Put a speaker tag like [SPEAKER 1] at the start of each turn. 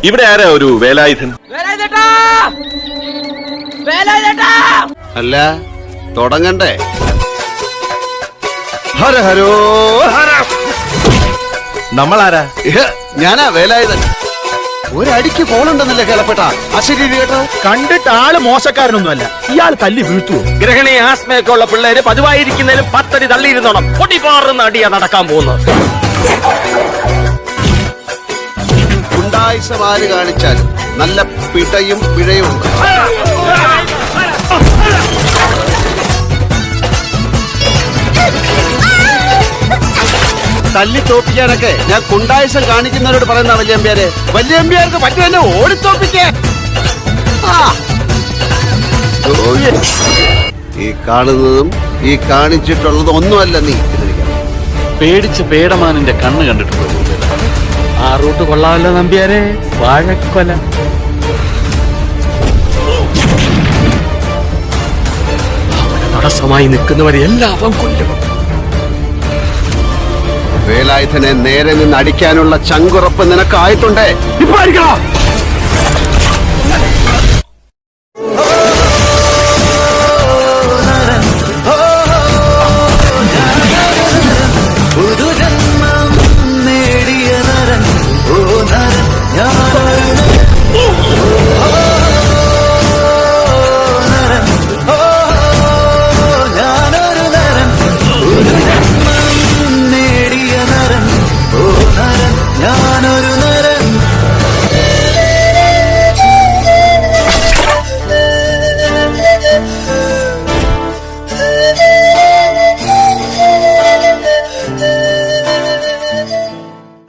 [SPEAKER 1] ഇവിടെ ആരാ ഒരു വേലായുധൻ?
[SPEAKER 2] അല്ല തുടങ്ങണ്ടേ? ഹര ഹരോ ഹര.
[SPEAKER 1] നമ്മളാരാ?
[SPEAKER 2] ഞാനാ വേലായുധൻ. ഒരടിക്ക് കോളുണ്ടെന്നല്ലേ കേളപ്പെട്ട അശരീരി കേട്ടോ.
[SPEAKER 3] കണ്ടിട്ട് ആള് മോശക്കാരനൊന്നുമല്ല. ഇയാൾ തല്ലി വീഴ്ത്തുവോ?
[SPEAKER 4] ഗ്രഹണി ആസ്മയൊക്കെ ഉള്ള പിള്ളേര് പതിവായിരിക്കുന്നതിലും 10 അടി തള്ളിയിരുന്നോണം. പൊട്ടിപ്പാറുന്ന അടിയാ നടക്കാൻ പോകുന്നത്.
[SPEAKER 2] ഗുണ്ടായിസമാര് കാണിച്ചാലും നല്ല പിടയും പിഴയും ഉണ്ട്. തല്ലി തോപ്പിക്കാനൊക്കെ ഞാൻ ഗുണ്ടായിസം കാണിക്കുന്നവരോട് പറയുന്ന വല്യമ്പ്യാര്. വല്യമ്പ്യാർക്ക് പറ്റുമല്ലോ ഓടിത്തോപ്പിക്കേ. ഈ കാണുന്നതും ഈ കാണിച്ചിട്ടുള്ളതും ഒന്നുമല്ല നീ.
[SPEAKER 4] പേടിച്ച് പേടമാനിന്റെ കണ്ണ് കണ്ടിട്ടുണ്ടോ? ആ റൂട്ട് കൊള്ളാമല്ലോ നമ്പ്യാരെ. വാഴക്കൊല. തടസ്സമായി നിൽക്കുന്നവരെ എല്ലാവരും കൊല്ലും.
[SPEAKER 2] വേലായുധനെ നേരെ നിന്ന് അടിക്കാനുള്ള ചങ്കുറപ്പ് നിനക്കായിട്ടുണ്ടേ. ഇപ്പൊ അടിക്കണം.